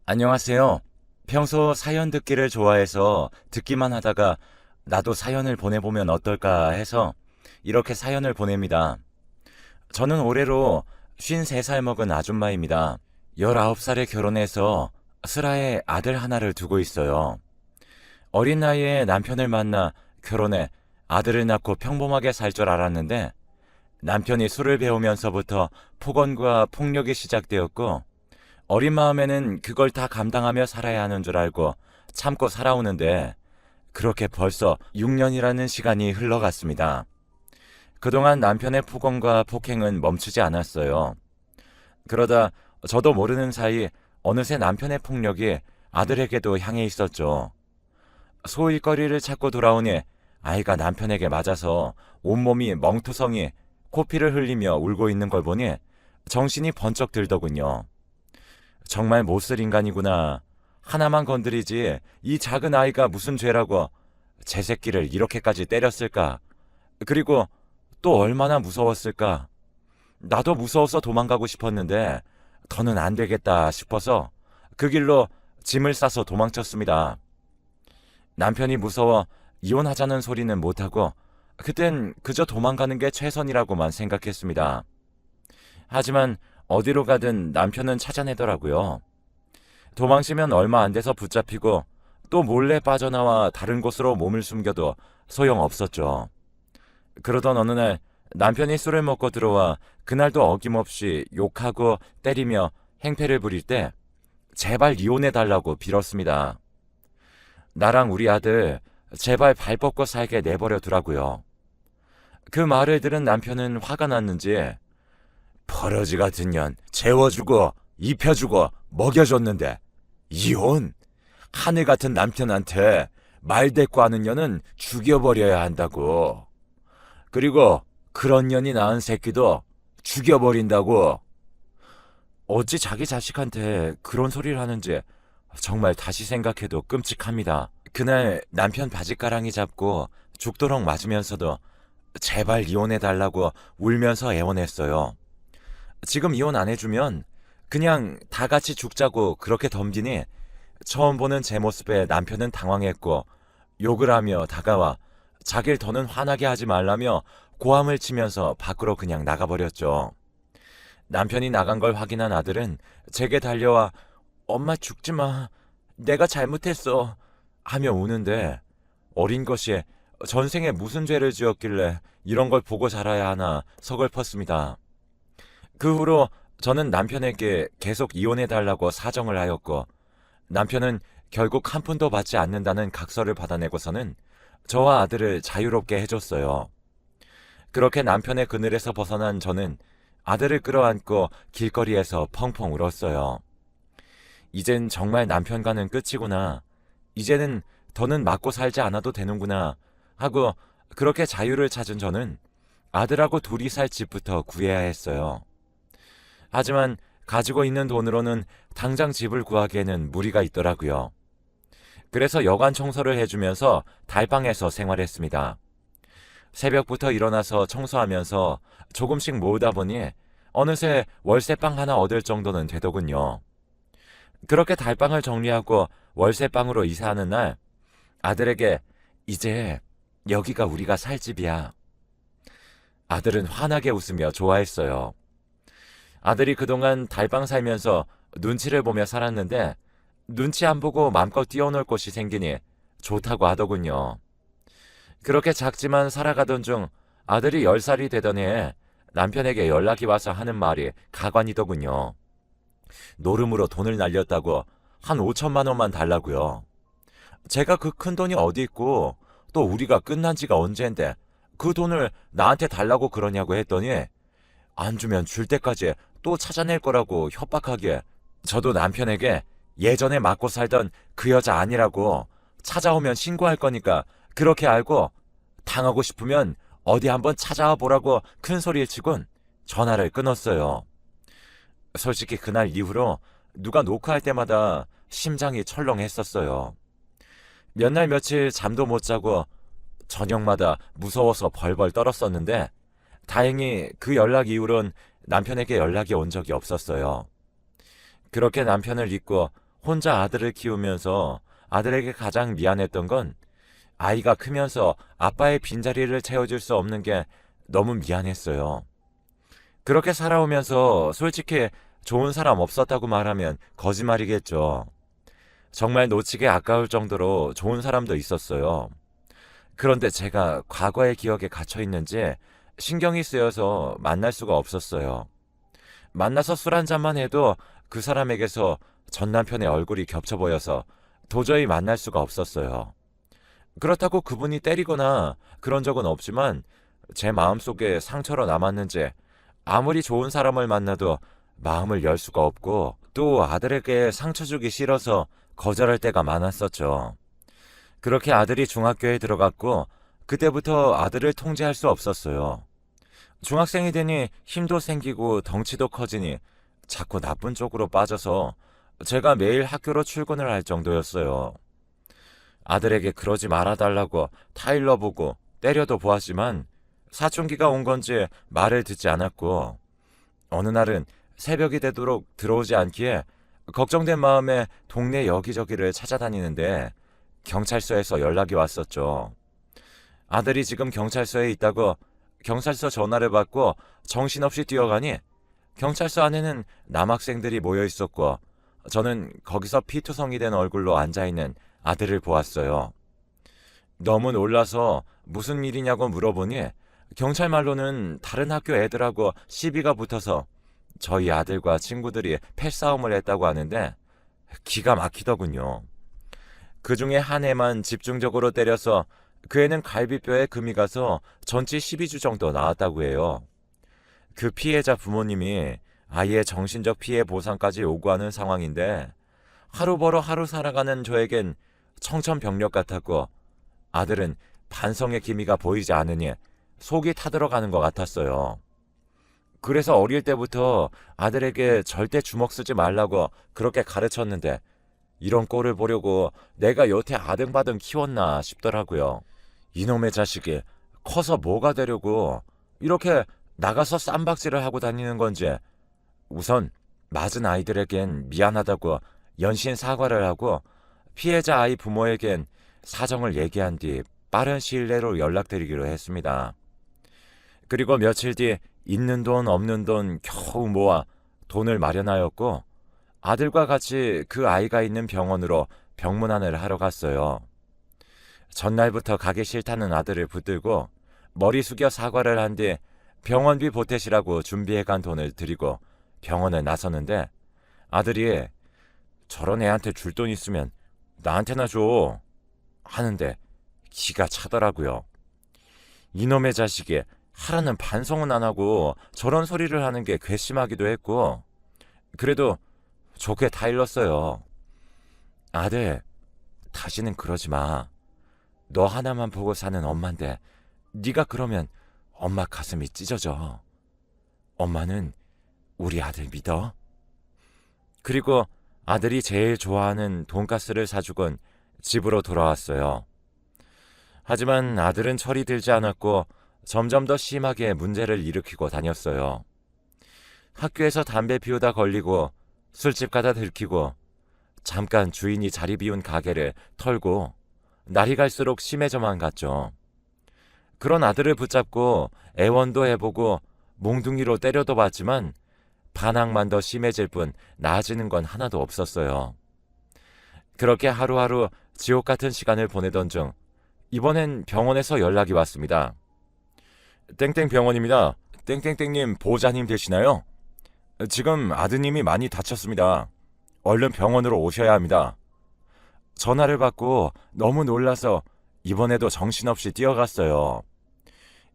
안녕하세요. 평소 사연 듣기를 좋아해서 듣기만 하다가 나도 사연을 보내보면 어떨까 해서 이렇게 사연을 보냅니다. 저는 올해로 53살 먹은 아줌마입니다. 19살에 결혼해서 슬하에 아들 하나를 두고 있어요. 어린 나이에 남편을 만나 결혼해 아들을 낳고 평범하게 살 줄 알았는데 남편이 술을 배우면서부터 폭언과 폭력이 시작되었고 어린 마음에는 그걸 다 감당하며 살아야 하는 줄 알고 참고 살아오는데 그렇게 벌써 6년이라는 시간이 흘러갔습니다. 그동안 남편의 폭언과 폭행은 멈추지 않았어요. 그러다 저도 모르는 사이 어느새 남편의 폭력이 아들에게도 향해 있었죠. 소일거리를 찾고 돌아오니 아이가 남편에게 맞아서 온몸이 멍투성이 코피를 흘리며 울고 있는 걸 보니 정신이 번쩍 들더군요. 정말 못쓸 인간이구나. 하나만 건드리지 이 작은 아이가 무슨 죄라고 제 새끼를 이렇게까지 때렸을까? 그리고 또 얼마나 무서웠을까? 나도 무서워서 도망가고 싶었는데 더는 안 되겠다 싶어서 그 길로 짐을 싸서 도망쳤습니다. 남편이 무서워 이혼하자는 소리는 못하고 그땐 그저 도망가는 게 최선이라고만 생각했습니다. 하지만 어디로 가든 남편은 찾아내더라고요. 도망치면 얼마 안 돼서 붙잡히고 또 몰래 빠져나와 다른 곳으로 몸을 숨겨도 소용없었죠. 그러던 어느 날 남편이 술을 먹고 들어와 그날도 어김없이 욕하고 때리며 행패를 부릴 때 제발 이혼해달라고 빌었습니다. 나랑 우리 아들 제발 발 뻗고 살게 내버려 두라고요. 그 말을 들은 남편은 화가 났는지 버러지 같은 년 재워주고 입혀주고 먹여줬는데 이혼? 하늘 같은 남편한테 말대꾸하는 년은 죽여버려야 한다고. 그리고 그런 년이 낳은 새끼도 죽여버린다고. 어찌 자기 자식한테 그런 소리를 하는지 정말 다시 생각해도 끔찍합니다. 그날 남편 바지가랑이 잡고 죽도록 맞으면서도 제발 이혼해달라고 울면서 애원했어요. 지금 이혼 안 해주면 그냥 다 같이 죽자고 그렇게 덤비니 처음 보는 제 모습에 남편은 당황했고 욕을 하며 다가와 자길 더는 화나게 하지 말라며 고함을 치면서 밖으로 그냥 나가버렸죠. 남편이 나간 걸 확인한 아들은 제게 달려와 엄마 죽지 마. 내가 잘못했어. 하며 우는데 어린 것이 전생에 무슨 죄를 지었길래 이런 걸 보고 자라야 하나 서글펐습니다. 그 후로 저는 남편에게 계속 이혼해달라고 사정을 하였고 남편은 결국 한 푼도 받지 않는다는 각서를 받아내고서는 저와 아들을 자유롭게 해줬어요. 그렇게 남편의 그늘에서 벗어난 저는 아들을 끌어안고 길거리에서 펑펑 울었어요. 이젠 정말 남편과는 끝이구나. 이제는 더는 맞고 살지 않아도 되는구나 하고 그렇게 자유를 찾은 저는 아들하고 둘이 살 집부터 구해야 했어요. 하지만 가지고 있는 돈으로는 당장 집을 구하기에는 무리가 있더라고요. 그래서 여관 청소를 해주면서 달방에서 생활했습니다. 새벽부터 일어나서 청소하면서 조금씩 모으다 보니 어느새 월세방 하나 얻을 정도는 되더군요. 그렇게 달방을 정리하고 월세방으로 이사하는 날 아들에게 이제 여기가 우리가 살 집이야. 아들은 환하게 웃으며 좋아했어요. 아들이 그동안 달방 살면서 눈치를 보며 살았는데 눈치 안 보고 맘껏 뛰어놀 곳이 생기니 좋다고 하더군요. 그렇게 작지만 살아가던 중 아들이 10살이 되던 해에 남편에게 연락이 와서 하는 말이 가관이더군요. 노름으로 돈을 날렸다고 한 5천만 원만 달라고요. 제가 그 큰 돈이 어디 있고 또 우리가 끝난 지가 언젠데 그 돈을 나한테 달라고 그러냐고 했더니 안 주면 줄 때까지 또 찾아낼 거라고 협박하기에 저도 남편에게 예전에 맞고 살던 그 여자 아니라고 찾아오면 신고할 거니까 그렇게 알고 당하고 싶으면 어디 한번 찾아와 보라고 큰 소리를 치곤 전화를 끊었어요. 솔직히 그날 이후로 누가 노크할 때마다 심장이 철렁했었어요. 몇 날 며칠 잠도 못 자고 저녁마다 무서워서 벌벌 떨었었는데 다행히 그 연락 이후론 남편에게 연락이 온 적이 없었어요. 그렇게 남편을 잊고 혼자 아들을 키우면서 아들에게 가장 미안했던 건 아이가 크면서 아빠의 빈자리를 채워줄 수 없는 게 너무 미안했어요. 그렇게 살아오면서 솔직히 좋은 사람 없었다고 말하면 거짓말이겠죠. 정말 놓치기 아까울 정도로 좋은 사람도 있었어요. 그런데 제가 과거의 기억에 갇혀 있는지 신경이 쓰여서 만날 수가 없었어요. 만나서 술 한 잔만 해도 그 사람에게서 전 남편의 얼굴이 겹쳐 보여서 도저히 만날 수가 없었어요. 그렇다고 그분이 때리거나 그런 적은 없지만 제 마음속에 상처로 남았는지 아무리 좋은 사람을 만나도 마음을 열 수가 없고 또 아들에게 상처 주기 싫어서 거절할 때가 많았었죠. 그렇게 아들이 중학교에 들어갔고 그때부터 아들을 통제할 수 없었어요. 중학생이 되니 힘도 생기고 덩치도 커지니 자꾸 나쁜 쪽으로 빠져서 제가 매일 학교로 출근을 할 정도였어요. 아들에게 그러지 말아달라고 타일러 보고 때려도 보았지만 사춘기가 온 건지 말을 듣지 않았고 어느 날은 새벽이 되도록 들어오지 않기에 걱정된 마음에 동네 여기저기를 찾아다니는데 경찰서에서 연락이 왔었죠. 아들이 지금 경찰서에 있다고 경찰서 전화를 받고 정신없이 뛰어가니 경찰서 안에는 남학생들이 모여 있었고 저는 거기서 피투성이 된 얼굴로 앉아있는 아들을 보았어요. 너무 놀라서 무슨 일이냐고 물어보니 경찰 말로는 다른 학교 애들하고 시비가 붙어서 저희 아들과 친구들이 패싸움을 했다고 하는데 기가 막히더군요. 그 중에 한 애만 집중적으로 때려서 그 애는 갈비뼈에 금이 가서 전치 12주 정도 나왔다고 해요. 그 피해자 부모님이 아이의 정신적 피해 보상까지 요구하는 상황인데 하루 벌어 하루 살아가는 저에겐 청천벽력 같았고 아들은 반성의 기미가 보이지 않으니 속이 타들어가는 것 같았어요. 그래서 어릴 때부터 아들에게 절대 주먹 쓰지 말라고 그렇게 가르쳤는데 이런 꼴을 보려고 내가 여태 아등바등 키웠나 싶더라고요. 이놈의 자식이 커서 뭐가 되려고 이렇게 나가서 쌈박질을 하고 다니는 건지 우선 맞은 아이들에겐 미안하다고 연신 사과를 하고 피해자 아이 부모에겐 사정을 얘기한 뒤 빠른 시일 내로 연락드리기로 했습니다. 그리고 며칠 뒤 있는 돈 없는 돈 겨우 모아 돈을 마련하였고 아들과 같이 그 아이가 있는 병원으로 병문안을 하러 갔어요. 전날부터 가기 싫다는 아들을 붙들고 머리 숙여 사과를 한 뒤 병원비 보태시라고 준비해간 돈을 드리고 병원에 나서는데 아들이 저런 애한테 줄 돈 있으면 나한테나 줘 하는데 기가 차더라고요. 이놈의 자식이 하라는 반성은 안 하고 저런 소리를 하는 게 괘씸하기도 했고 그래도 좋게 다 일렀어요. 아들, 다시는 그러지 마. 너 하나만 보고 사는 엄마인데 네가 그러면 엄마 가슴이 찢어져. 엄마는 우리 아들 믿어. 그리고 아들이 제일 좋아하는 돈가스를 사주곤 집으로 돌아왔어요. 하지만 아들은 철이 들지 않았고 점점 더 심하게 문제를 일으키고 다녔어요. 학교에서 담배 피우다 걸리고 술집 가다 들키고 잠깐 주인이 자리 비운 가게를 털고 날이 갈수록 심해져만 갔죠. 그런 아들을 붙잡고 애원도 해보고 몽둥이로 때려도 봤지만 반항만 더 심해질 뿐 나아지는 건 하나도 없었어요. 그렇게 하루하루 지옥 같은 시간을 보내던 중 이번엔 병원에서 연락이 왔습니다. 땡땡 병원입니다. 땡땡땡님 보호자님 되시나요? 지금 아드님이 많이 다쳤습니다. 얼른 병원으로 오셔야 합니다. 전화를 받고 너무 놀라서 이번에도 정신없이 뛰어갔어요.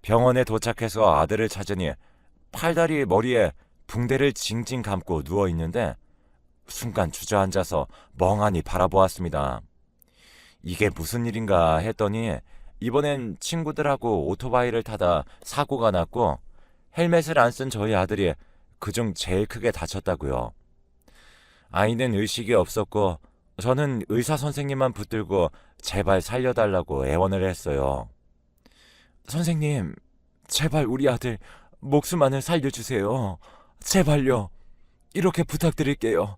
병원에 도착해서 아들을 찾으니 팔다리 머리에 붕대를 징징 감고 누워있는데 순간 주저앉아서 멍하니 바라보았습니다. 이게 무슨 일인가 했더니 이번엔 친구들하고 오토바이를 타다 사고가 났고 헬멧을 안 쓴 저희 아들이 그중 제일 크게 다쳤다고요. 아이는 의식이 없었고 저는 의사 선생님만 붙들고 제발 살려달라고 애원을 했어요. 선생님, 제발 우리 아들 목숨만을 살려주세요. 제발요. 이렇게 부탁드릴게요.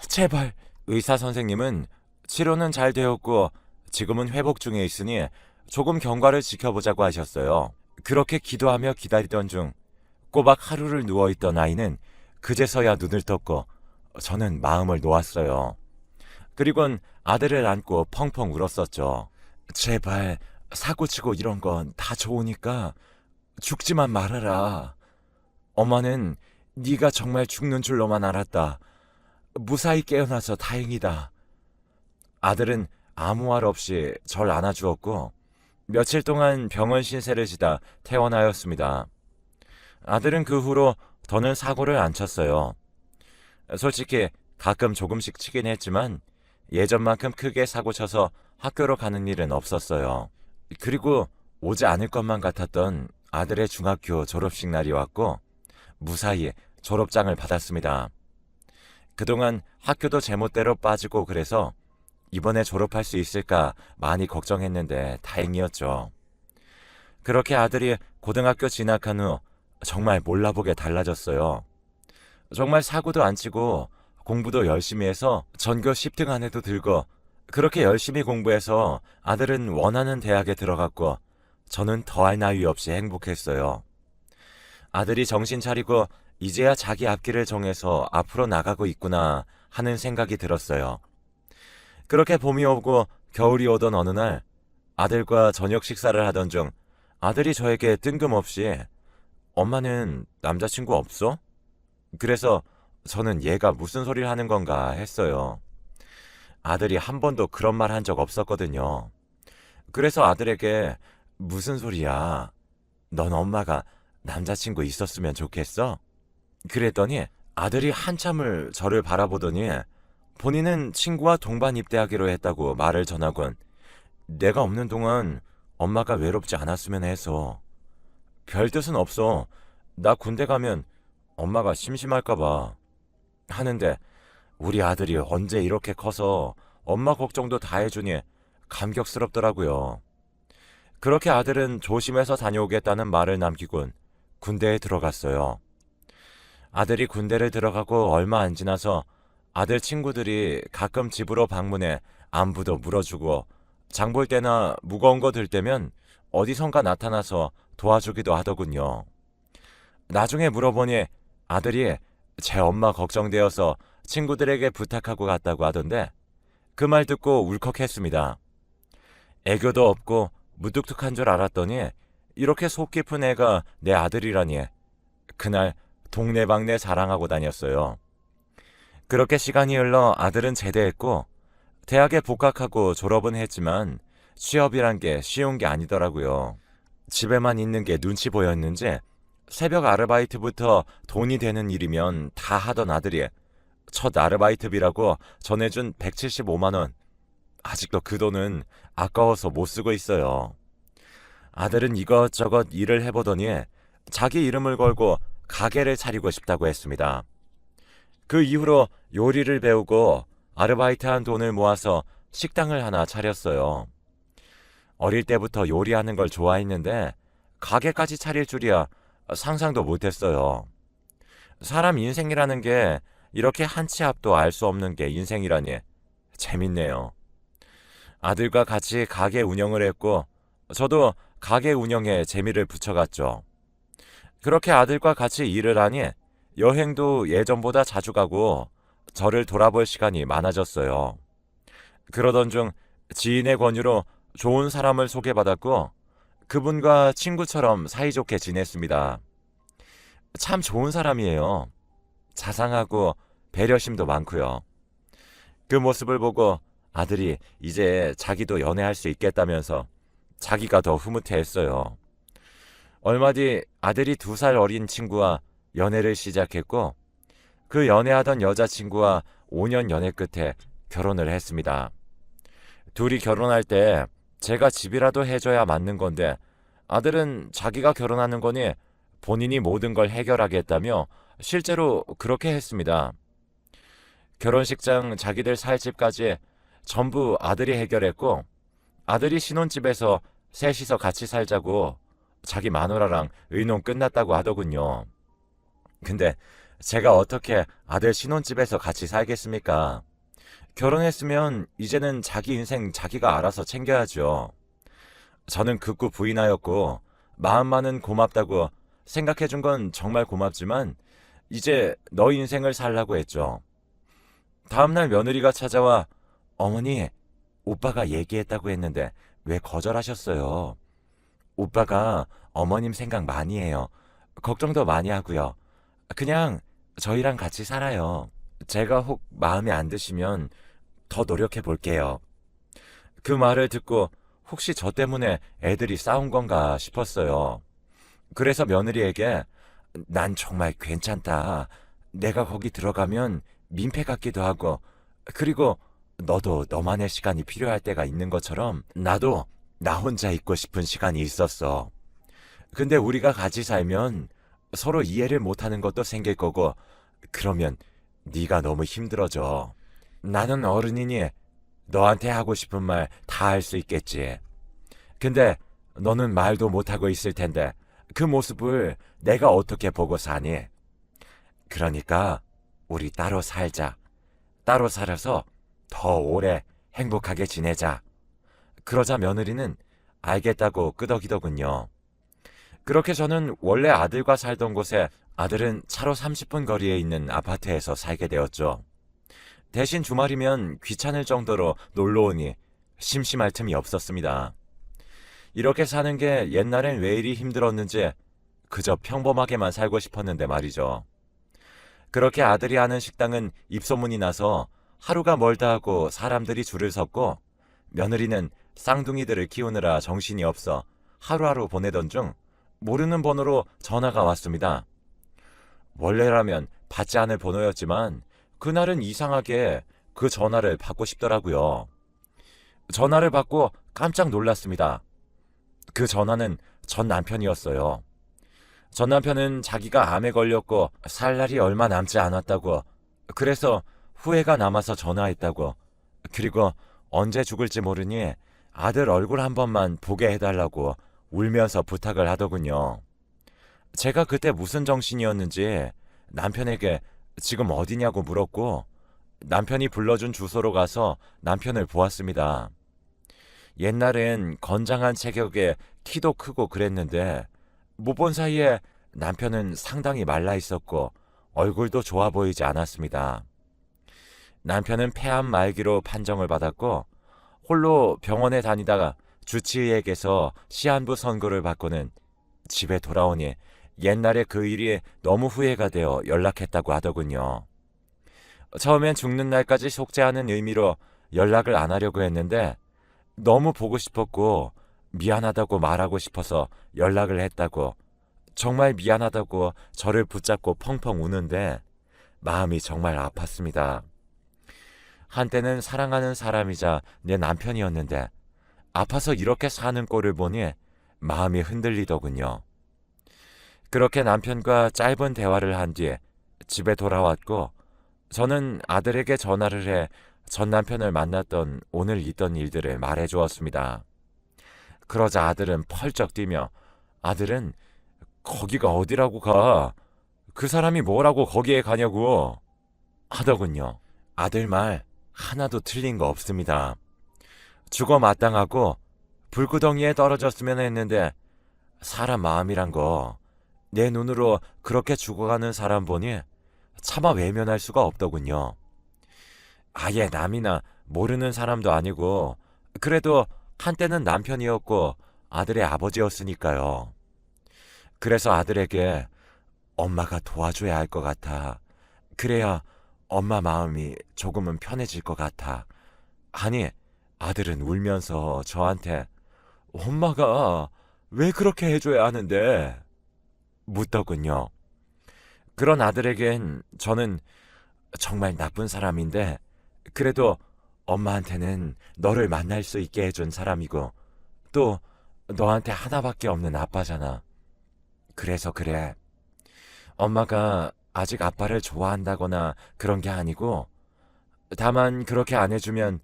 제발 의사 선생님은 치료는 잘 되었고 지금은 회복 중에 있으니 조금 경과를 지켜보자고 하셨어요. 그렇게 기도하며 기다리던 중 꼬박 하루를 누워있던 아이는 그제서야 눈을 떴고 저는 마음을 놓았어요. 그리곤 아들을 안고 펑펑 울었었죠. 제발 사고치고 이런 건 다 좋으니까 죽지만 말아라. 엄마는 네가 정말 죽는 줄로만 알았다. 무사히 깨어나서 다행이다. 아들은 아무 말 없이 절 안아주었고 며칠 동안 병원 신세를 지다 퇴원하였습니다. 아들은 그 후로 더는 사고를 안 쳤어요. 솔직히 가끔 조금씩 치긴 했지만 예전만큼 크게 사고 쳐서 학교로 가는 일은 없었어요. 그리고 오지 않을 것만 같았던 아들의 중학교 졸업식 날이 왔고 무사히 졸업장을 받았습니다. 그동안 학교도 제멋대로 빠지고 그래서 이번에 졸업할 수 있을까 많이 걱정했는데 다행이었죠. 그렇게 아들이 고등학교 진학한 후 정말 몰라보게 달라졌어요. 정말 사고도 안 치고 공부도 열심히 해서 전교 10등 안에도 들고 그렇게 열심히 공부해서 아들은 원하는 대학에 들어갔고 저는 더할 나위 없이 행복했어요. 아들이 정신 차리고 이제야 자기 앞길을 정해서 앞으로 나가고 있구나 하는 생각이 들었어요. 그렇게 봄이 오고 겨울이 오던 어느 날 아들과 저녁 식사를 하던 중 아들이 저에게 뜬금없이 엄마는 남자친구 없어? 그래서 저는 얘가 무슨 소리를 하는 건가 했어요. 아들이 한 번도 그런 말 한 적 없었거든요. 그래서 아들에게 무슨 소리야? 넌 엄마가 남자친구 있었으면 좋겠어? 그랬더니 아들이 한참을 저를 바라보더니 본인은 친구와 동반 입대하기로 했다고 말을 전하곤 내가 없는 동안 엄마가 외롭지 않았으면 해서. 별 뜻은 없어. 나 군대 가면 엄마가 심심할까봐. 하는데 우리 아들이 언제 이렇게 커서 엄마 걱정도 다 해주니 감격스럽더라고요. 그렇게 아들은 조심해서 다녀오겠다는 말을 남기곤 군대에 들어갔어요. 아들이 군대를 들어가고 얼마 안 지나서 아들 친구들이 가끔 집으로 방문해 안부도 물어주고 장 볼 때나 무거운 거 들 때면 어디선가 나타나서 도와주기도 하더군요. 나중에 물어보니 아들이 제 엄마 걱정되어서 친구들에게 부탁하고 갔다고 하던데 그 말 듣고 울컥했습니다. 애교도 없고 무뚝뚝한 줄 알았더니 이렇게 속 깊은 애가 내 아들이라니. 그날 동네방네 자랑하고 다녔어요. 그렇게 시간이 흘러 아들은 제대했고 대학에 복학하고 졸업은 했지만 취업이란 게 쉬운 게 아니더라고요. 집에만 있는 게 눈치 보였는지 새벽 아르바이트부터 돈이 되는 일이면 다 하던 아들이 첫 아르바이트비라고 전해준 175만 원. 아직도 그 돈은 아까워서 못 쓰고 있어요. 아들은 이것저것 일을 해보더니 자기 이름을 걸고 가게를 차리고 싶다고 했습니다. 그 이후로 요리를 배우고 아르바이트한 돈을 모아서 식당을 하나 차렸어요. 어릴 때부터 요리하는 걸 좋아했는데 가게까지 차릴 줄이야 상상도 못했어요. 사람 인생이라는 게 이렇게 한 치 앞도 알 수 없는 게 인생이라니 재밌네요. 아들과 같이 가게 운영을 했고 저도 가게 운영에 재미를 붙여갔죠. 그렇게 아들과 같이 일을 하니 여행도 예전보다 자주 가고 저를 돌아볼 시간이 많아졌어요. 그러던 중 지인의 권유로 좋은 사람을 소개받았고 그분과 친구처럼 사이좋게 지냈습니다. 참 좋은 사람이에요. 자상하고 배려심도 많고요. 그 모습을 보고 아들이 이제 자기도 연애할 수 있겠다면서 자기가 더 흐뭇해했어요. 얼마 뒤 아들이 2살 어린 친구와 연애를 시작했고 그 연애하던 여자친구와 5년 연애 끝에 결혼을 했습니다. 둘이 결혼할 때 제가 집이라도 해줘야 맞는 건데 아들은 자기가 결혼하는 거니 본인이 모든 걸 해결하겠다며 실제로 그렇게 했습니다. 결혼식장 자기들 살 집까지 전부 아들이 해결했고 아들이 신혼집에서 셋이서 같이 살자고 자기 마누라랑 의논 끝났다고 하더군요. 근데 제가 어떻게 아들 신혼집에서 같이 살겠습니까? 결혼했으면 이제는 자기 인생 자기가 알아서 챙겨야죠. 저는 극구 부인하였고 마음만은 고맙다고 생각해준 건 정말 고맙지만 이제 너 인생을 살라고 했죠. 다음날 며느리가 찾아와 어머니, 오빠가 얘기했다고 했는데 왜 거절하셨어요? 오빠가 어머님 생각 많이 해요. 걱정도 많이 하고요. 그냥 저희랑 같이 살아요. 제가 혹 마음에 안 드시면 더 노력해 볼게요. 그 말을 듣고 혹시 저 때문에 애들이 싸운 건가 싶었어요. 그래서 며느리에게 난 정말 괜찮다. 내가 거기 들어가면 민폐 같기도 하고 그리고 너도 너만의 시간이 필요할 때가 있는 것처럼 나도 나 혼자 있고 싶은 시간이 있었어. 근데 우리가 같이 살면 서로 이해를 못하는 것도 생길 거고 그러면 네가 너무 힘들어져. 나는 어른이니 너한테 하고 싶은 말 다 할 수 있겠지. 근데 너는 말도 못하고 있을 텐데 그 모습을 내가 어떻게 보고 사니? 그러니까 우리 따로 살자. 따로 살아서 더 오래 행복하게 지내자. 그러자 며느리는 알겠다고 끄덕이더군요. 그렇게 저는 원래 아들과 살던 곳에 아들은 차로 30분 거리에 있는 아파트에서 살게 되었죠. 대신 주말이면 귀찮을 정도로 놀러 오니 심심할 틈이 없었습니다. 이렇게 사는 게 옛날엔 왜 이리 힘들었는지 그저 평범하게만 살고 싶었는데 말이죠. 그렇게 아들이 하는 식당은 입소문이 나서 하루가 멀다 하고 사람들이 줄을 섰고 며느리는 쌍둥이들을 키우느라 정신이 없어 하루하루 보내던 중 모르는 번호로 전화가 왔습니다. 원래라면 받지 않을 번호였지만 그날은 이상하게 그 전화를 받고 싶더라고요. 전화를 받고 깜짝 놀랐습니다. 그 전화는 전 남편이었어요. 전 남편은 자기가 암에 걸렸고 살 날이 얼마 남지 않았다고, 그래서 후회가 남아서 전화했다고, 그리고 언제 죽을지 모르니 아들 얼굴 한 번만 보게 해달라고 울면서 부탁을 하더군요. 제가 그때 무슨 정신이었는지 남편에게 지금 어디냐고 물었고 남편이 불러준 주소로 가서 남편을 보았습니다. 옛날엔 건장한 체격에 키도 크고 그랬는데 못 본 사이에 남편은 상당히 말라 있었고 얼굴도 좋아 보이지 않았습니다. 남편은 폐암 말기로 판정을 받았고 홀로 병원에 다니다가 주치의에게서 시한부 선고를 받고는 집에 돌아오니 옛날에 그 일이 너무 후회가 되어 연락했다고 하더군요. 처음엔 죽는 날까지 속죄하는 의미로 연락을 안 하려고 했는데 너무 보고 싶었고 미안하다고 말하고 싶어서 연락을 했다고, 정말 미안하다고 저를 붙잡고 펑펑 우는데 마음이 정말 아팠습니다. 한때는 사랑하는 사람이자 내 남편이었는데 아파서 이렇게 사는 꼴을 보니 마음이 흔들리더군요. 그렇게 남편과 짧은 대화를 한 뒤에 집에 돌아왔고 저는 아들에게 전화를 해 전 남편을 만났던 오늘 있던 일들을 말해 주었습니다. 그러자 아들은 펄쩍 뛰며 아들은 거기가 어디라고 가? 그 사람이 뭐라고 거기에 가냐고 하더군요. 아들 말 하나도 틀린 거 없습니다. 죽어 마땅하고 불구덩이에 떨어졌으면 했는데 사람 마음이란 거 내 눈으로 그렇게 죽어가는 사람 보니 차마 외면할 수가 없더군요. 아예 남이나 모르는 사람도 아니고 그래도 한때는 남편이었고 아들의 아버지였으니까요. 그래서 아들에게 엄마가 도와줘야 할 것 같아. 그래야 엄마 마음이 조금은 편해질 것 같아. 아니, 아들은 울면서 저한테 엄마가 왜 그렇게 해줘야 하는데? 묻더군요. 그런 아들에겐 저는 정말 나쁜 사람인데 그래도 엄마한테는 너를 만날 수 있게 해준 사람이고 또 너한테 하나밖에 없는 아빠잖아. 그래서 그래. 엄마가 아직 아빠를 좋아한다거나 그런 게 아니고 다만 그렇게 안 해주면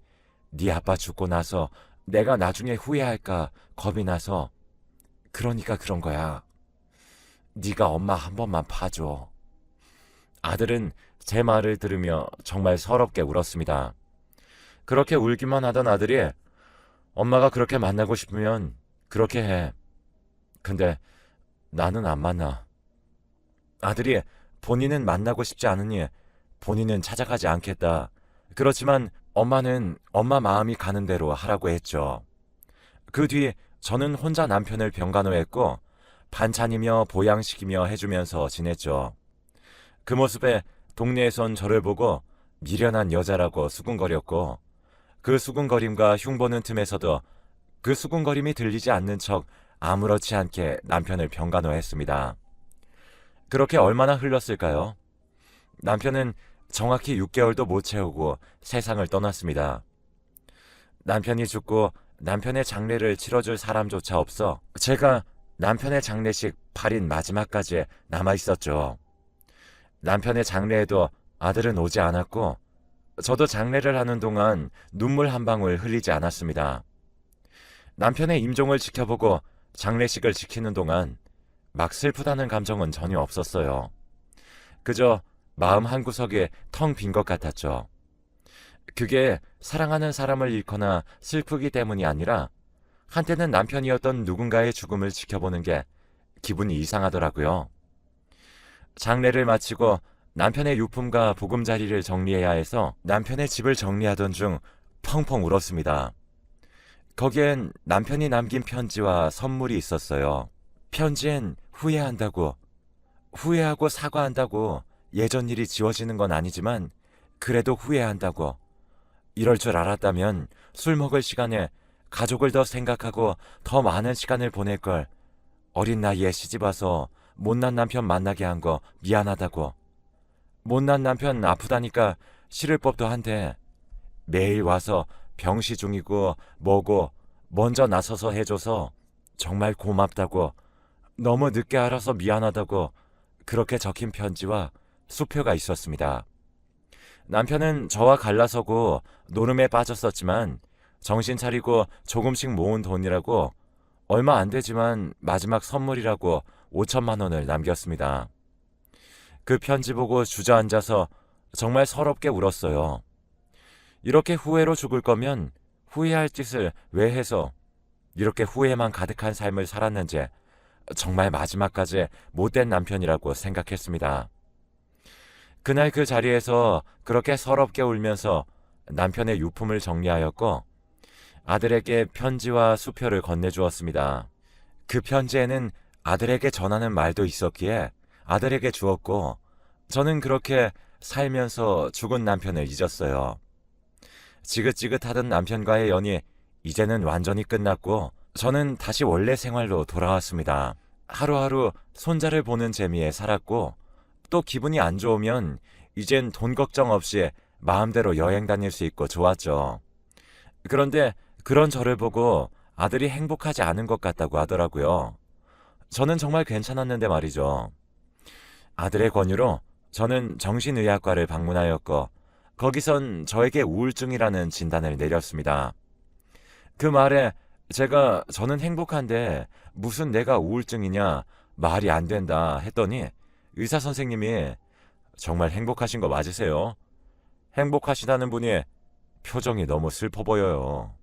네 아빠 죽고 나서 내가 나중에 후회할까 겁이 나서 그러니까 그런 거야. 네가 엄마 한 번만 봐줘. 아들은 제 말을 들으며 정말 서럽게 울었습니다. 그렇게 울기만 하던 아들이 엄마가 그렇게 만나고 싶으면 그렇게 해. 근데 나는 안 만나. 아들이 본인은 만나고 싶지 않으니 본인은 찾아가지 않겠다. 그렇지만 엄마는 엄마 마음이 가는 대로 하라고 했죠. 그 뒤 저는 혼자 남편을 병간호했고 반찬이며 보양식이며 해주면서 지냈죠. 그 모습에 동네에선 저를 보고 미련한 여자라고 수군거렸고 그 수군거림과 흉보는 틈에서도 그 수군거림이 들리지 않는 척 아무렇지 않게 남편을 병간호했습니다. 그렇게 얼마나 흘렀을까요? 남편은 정확히 6개월도 못 채우고 세상을 떠났습니다. 남편이 죽고 남편의 장례를 치러줄 사람조차 없어 제가 남편의 장례식 8인 마지막까지 남아있었죠. 남편의 장례에도 아들은 오지 않았고 저도 장례를 하는 동안 눈물 한 방울 흘리지 않았습니다. 남편의 임종을 지켜보고 장례식을 지키는 동안 막 슬프다는 감정은 전혀 없었어요. 그저 마음 한구석에 텅 빈 것 같았죠. 그게 사랑하는 사람을 잃거나 슬프기 때문이 아니라 한때는 남편이었던 누군가의 죽음을 지켜보는 게 기분이 이상하더라고요. 장례를 마치고 남편의 유품과 보금자리를 정리해야 해서 남편의 집을 정리하던 중 펑펑 울었습니다. 거기엔 남편이 남긴 편지와 선물이 있었어요. 편지엔 후회하고 사과한다고 예전 일이 지워지는 건 아니지만 그래도 후회한다고 이럴 줄 알았다면 술 먹을 시간에 가족을 더 생각하고 더 많은 시간을 보낼 걸 어린 나이에 시집와서 못난 남편 만나게 한 거 미안하다고 못난 남편 아프다니까 싫을 법도 한데 매일 와서 병시 중이고 뭐고 먼저 나서서 해줘서 정말 고맙다고 너무 늦게 알아서 미안하다고 그렇게 적힌 편지와 수표가 있었습니다. 남편은 저와 갈라서고 노름에 빠졌었지만 정신 차리고 조금씩 모은 돈이라고 얼마 안 되지만 마지막 선물이라고 5천만 원을 남겼습니다. 그 편지 보고 주저앉아서 정말 서럽게 울었어요. 이렇게 후회로 죽을 거면 후회할 짓을 왜 해서 이렇게 후회만 가득한 삶을 살았는지 정말 마지막까지 못된 남편이라고 생각했습니다. 그날 그 자리에서 그렇게 서럽게 울면서 남편의 유품을 정리하였고 아들에게 편지와 수표를 건네주었습니다. 그 편지에는 아들에게 전하는 말도 있었기에 아들에게 주었고 저는 그렇게 살면서 죽은 남편을 잊었어요. 지긋지긋하던 남편과의 연이 이제는 완전히 끝났고 저는 다시 원래 생활로 돌아왔습니다. 하루하루 손자를 보는 재미에 살았고 또 기분이 안 좋으면 이젠 돈 걱정 없이 마음대로 여행 다닐 수 있고 좋았죠. 그런데 그런 저를 보고 아들이 행복하지 않은 것 같다고 하더라고요. 저는 정말 괜찮았는데 말이죠. 아들의 권유로 저는 정신의학과를 방문하였고 거기선 저에게 우울증이라는 진단을 내렸습니다. 그 말에 저는 행복한데 무슨 내가 우울증이냐 말이 안 된다 했더니 의사 선생님이 정말 행복하신 거 맞으세요? 행복하시다는 분이 표정이 너무 슬퍼 보여요.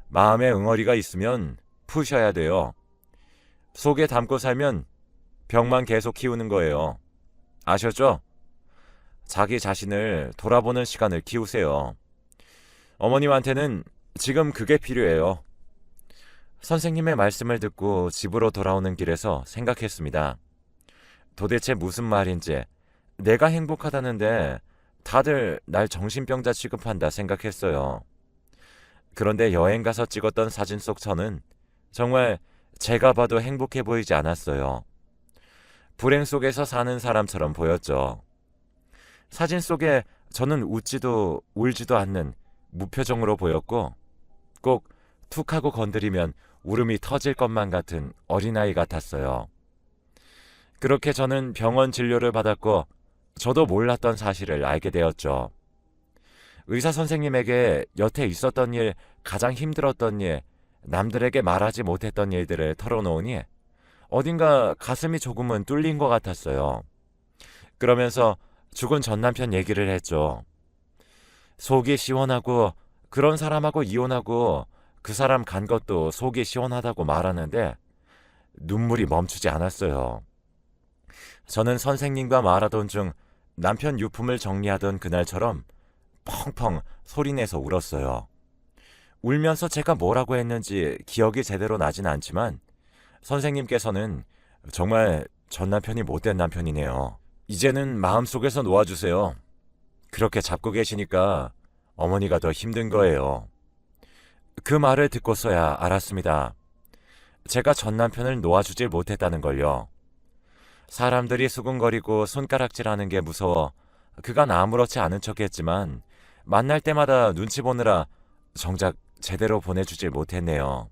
마음에 응어리가 있으면 푸셔야 돼요. 속에 담고 살면 병만 계속 키우는 거예요. 아셨죠? 자기 자신을 돌아보는 시간을 키우세요. 어머님한테는 지금 그게 필요해요. 선생님의 말씀을 듣고 집으로 돌아오는 길에서 생각했습니다. 도대체 무슨 말인지 내가 행복하다는데 다들 날 정신병자 취급한다 생각했어요. 그런데 여행 가서 찍었던 사진 속 저는 정말 제가 봐도 행복해 보이지 않았어요. 불행 속에서 사는 사람처럼 보였죠. 사진 속에 저는 웃지도 울지도 않는 무표정으로 보였고 꼭 툭 하고 건드리면 울음이 터질 것만 같은 어린아이 같았어요. 그렇게 저는 병원 진료를 받았고 저도 몰랐던 사실을 알게 되었죠. 의사 선생님에게 여태 있었던 일, 가장 힘들었던 일, 남들에게 말하지 못했던 일들을 털어놓으니 어딘가 가슴이 조금은 뚫린 것 같았어요. 그러면서 죽은 전 남편 얘기를 했죠. 속이 시원하고 그런 사람하고 이혼하고 그 사람 간 것도 속이 시원하다고 말하는데 눈물이 멈추지 않았어요. 저는 선생님과 말하던 중 남편 유품을 정리하던 그날처럼 펑펑 소리내서 울었어요. 울면서 제가 뭐라고 했는지 기억이 제대로 나진 않지만 선생님께서는 정말 전 남편이 못된 남편이네요. 이제는 마음속에서 놓아주세요. 그렇게 잡고 계시니까 어머니가 더 힘든 거예요. 그 말을 듣고서야 알았습니다. 제가 전 남편을 놓아주질 못했다는 걸요. 사람들이 수군거리고 손가락질하는 게 무서워 그간 아무렇지 않은 척했지만 만날 때마다 눈치 보느라 정작 제대로 보내주질 못했네요.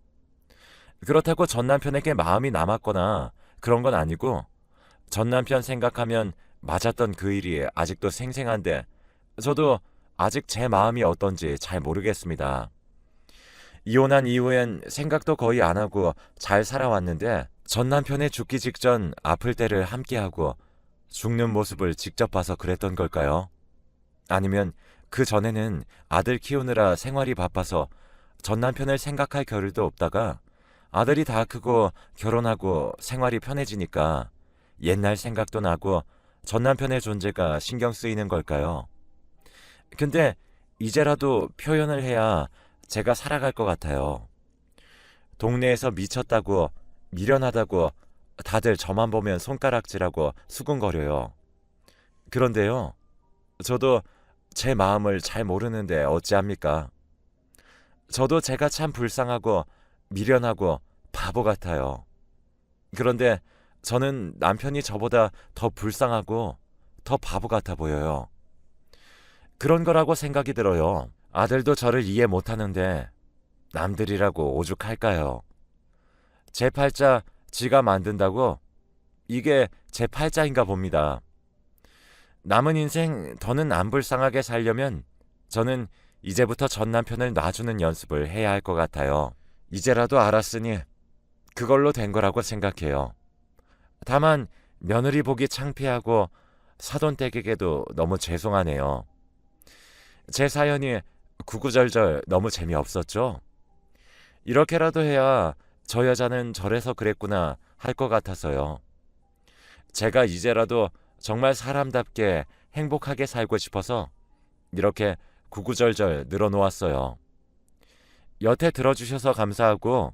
그렇다고 전 남편에게 마음이 남았거나 그런 건 아니고 전 남편 생각하면 맞았던 그 일이 아직도 생생한데 저도 아직 제 마음이 어떤지 잘 모르겠습니다. 이혼한 이후엔 생각도 거의 안 하고 잘 살아왔는데 전 남편의 죽기 직전 아플 때를 함께하고 죽는 모습을 직접 봐서 그랬던 걸까요? 아니면 그 전에는 아들 키우느라 생활이 바빠서 전 남편을 생각할 겨를도 없다가 아들이 다 크고 결혼하고 생활이 편해지니까 옛날 생각도 나고 전 남편의 존재가 신경 쓰이는 걸까요? 근데 이제라도 표현을 해야 제가 살아갈 것 같아요. 동네에서 미쳤다고 미련하다고 다들 저만 보면 손가락질하고 수군거려요. 그런데요, 저도 제 마음을 잘 모르는데 어찌합니까? 저도 제가 참 불쌍하고 미련하고 바보 같아요. 그런데 저는 남편이 저보다 더 불쌍하고 더 바보 같아 보여요. 그런 거라고 생각이 들어요. 아들도 저를 이해 못하는데 남들이라고 오죽할까요? 제 팔자 지가 만든다고? 이게 제 팔자인가 봅니다. 남은 인생 더는 안 불쌍하게 살려면 저는 이제부터 전 남편을 놔주는 연습을 해야 할 것 같아요. 이제라도 알았으니 그걸로 된 거라고 생각해요. 다만 며느리 보기 창피하고 사돈댁에게도 너무 죄송하네요. 제 사연이 구구절절 너무 재미없었죠? 이렇게라도 해야 저 여자는 저래서 그랬구나 할 것 같아서요. 제가 이제라도 정말 사람답게 행복하게 살고 싶어서 이렇게 구구절절 늘어놓았어요. 여태 들어주셔서 감사하고